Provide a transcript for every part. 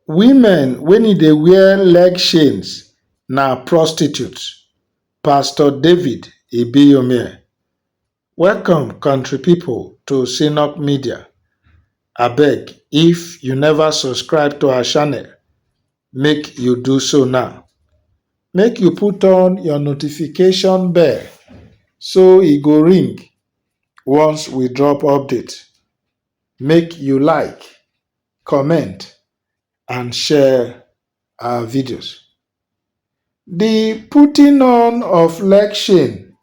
Women when they wear leg chains na prostitutes. Pastor David Ibiyeomie. Welcome country people to Synod Media. Abeg, if you never subscribe to our channel, make you do so now. Make you put on your notification bell so e go ring once we drop update. Make you like, comment and share our videos. The putting on of leg chain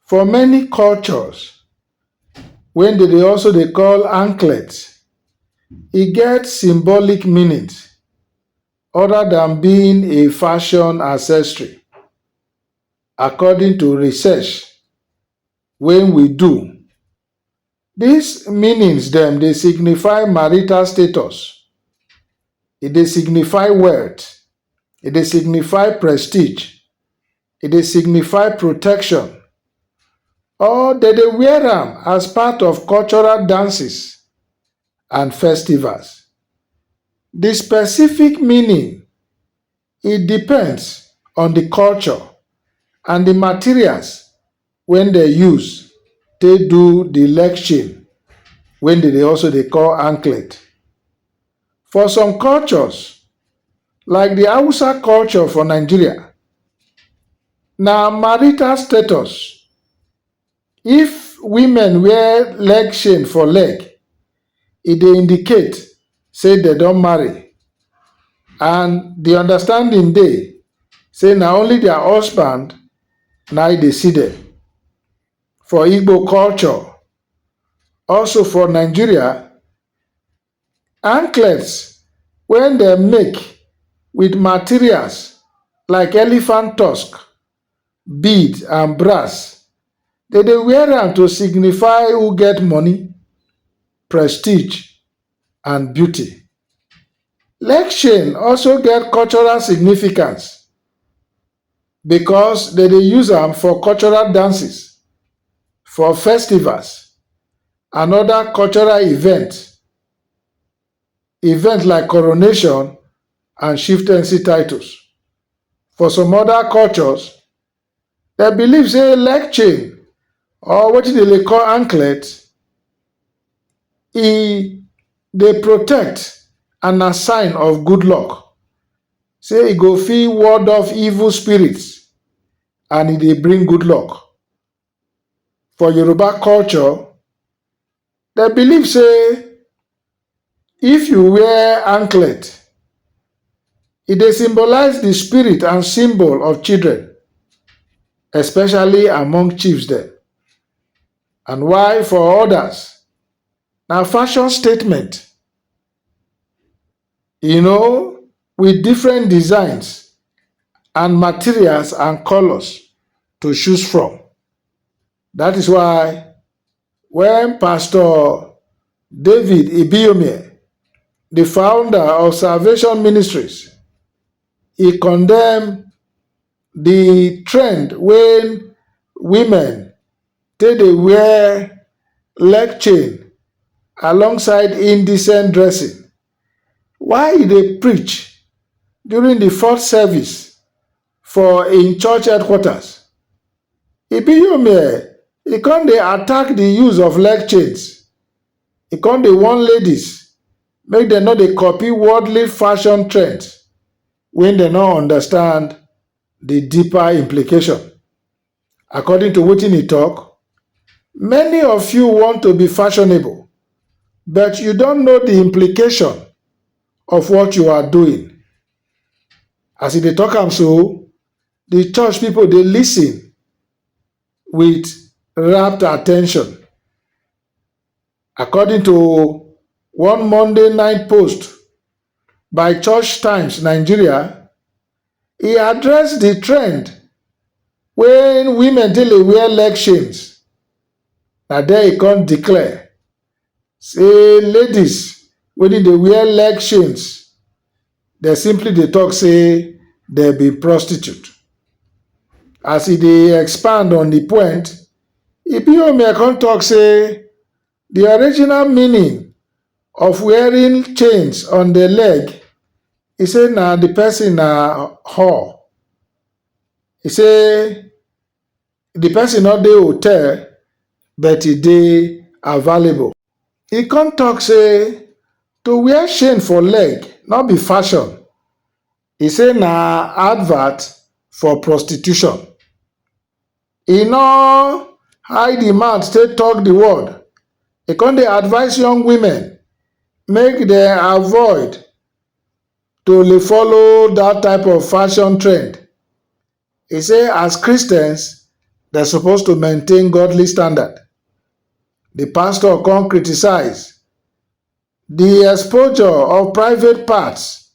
for many cultures, when they also they call anklets, e get symbolic meanings other than being a fashion accessory. According to research when we do, these meanings them they signify marital status, they signify wealth, they signify prestige, they signify protection, or they wear them as part of cultural dances and festivals. The specific meaning, it depends on the culture and the materials when they use. They do the leg chain, when they also they call anklet. For some cultures, like the Hausa culture for Nigeria, now marital status. If women wear leg chain for leg, it dey indicate say they don't marry, and the understanding dey say na only their husband na dey see them. For Igbo culture, also for Nigeria, anklets when they make with materials like elephant tusk, bead and brass, they wear am to signify who get money, prestige and beauty. Leg chain also get cultural significance because they use them for cultural dances, for festivals and other cultural events like coronation and chieftaincy titles. For some other cultures, they believe say leg chain or what they call anklet, they protect and na sign of good luck. Say e go fit ward off evil spirits and they bring good luck. For Yoruba culture, they believe say if you wear anklet, it symbolize the spirit and symbol of children, especially among chiefs there. And why for others, now fashion statement, with different designs and materials and colors to choose from. That is why when Pastor David Ibiyeomie, the founder of Salvation Ministries, he condemned the trend when women they wear leg chain alongside indecent dressing. Why they preach during the fourth service for in church headquarters? Ibiyeomie, he come dey attack the use of leg chains. He come dey warn ladies make dem no dey copy worldly fashion trends when they no understand the deeper implication. According to wetin he talk, many of you want to be fashionable, but you don't know the implication of what you are doing. As they talk am so, the church people they listen with rapt attention. According to one Monday night post by Church Times Nigeria, he addressed the trend when women daily wear leg chains. Now there he can't declare, say ladies when they wear leg chains, they simply they talk say they be prostitute. As they expand on the point, Ibiyeomie come talk say the original meaning of wearing chains on the leg He say na the person na whore. He say the person not dey hotel, but e dey available. He come talk say to wear chain for leg not be fashion. He say na advert for prostitution. He no hide the mouth take talk the word. He come dey advise young women make dem avoid to dey follow that type of fashion trend. He say as Christians, dem suppose to maintain godly standard. The pastor come criticize the exposure of private parts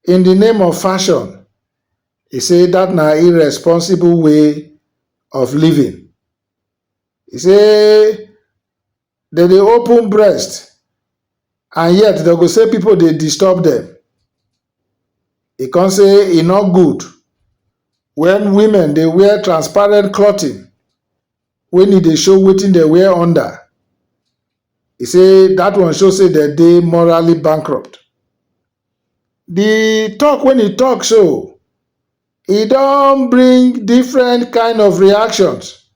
in the name of fashion. He say that na irresponsible way of living. He say dem dey open breast and yet dem go say people dey disturb dem. He come say e no good when women dey wear transparent clothing when e dey show wetin dem wear under. He say that one show say dem dey morally bankrupt. The talk when he talk so, e don bring different kind of reactions.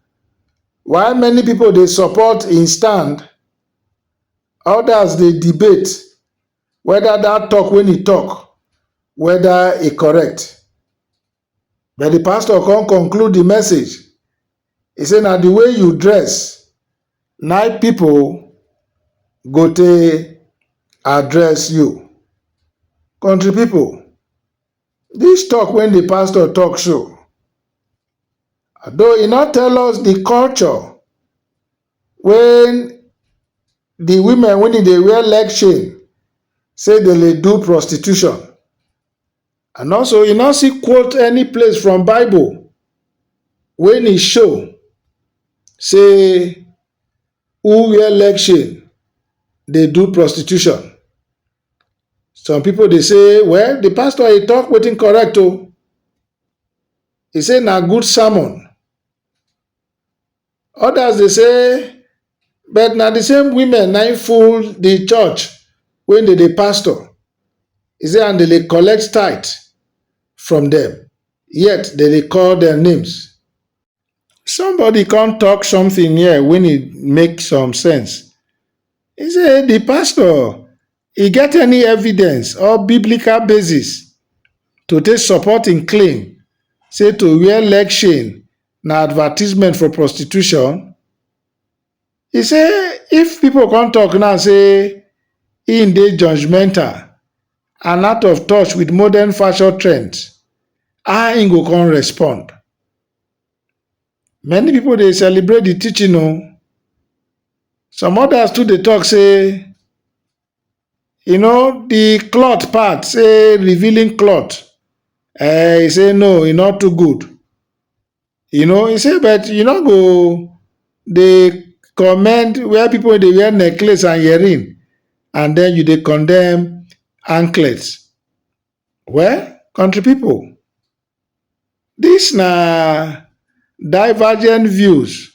While many people dey support im stand, others dey debate whether that talk when he talk, whether e correct. But the pastor come conclude the message. He say na the way you dress na people go take address you. Country people, this talk when the pastor talk so, though he not tell us the culture when the women when they wear leg chain say they dey do prostitution, and also he not see quote any place from Bible when he show say who wear leg chain dey do prostitution. Some people dey say, well, the pastor he talk wetin correct o. He say na good sermon. Others dey say, but na the same women na im full the church when they dey pastor. He say and they dey collect tithe from them, yet they dey call their names. Somebody come talk something here when it make some sense. He say the pastor he get any evidence or biblical basis to take support im claim say to wear leg chain na advertisement for prostitution. He say if people come talk now say im dey judgmental and out of touch with modern fashion trends, how im go come respond? Many people dey celebrate the teaching o. Some others too dey talk say the cloth part say revealing cloth, he say no, e not too good. He say but you no go dey commend where people dey wear necklace and earring and then you dey condemn anklets. Well, country people, this na divergent views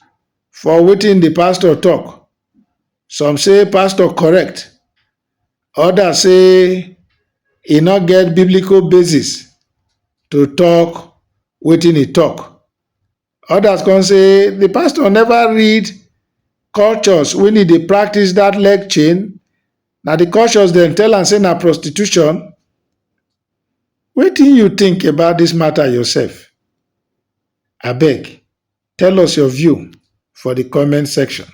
for wetin the pastor talk. Some say pastor correct, others say e no get biblical basis to talk wetin he talk. Others come say the pastor never read cultures when he dey practice that leg chain. Na the cultures dem tell am say na prostitution. Wetin you think about this matter yourself? Abeg, tell us your view for the comment section.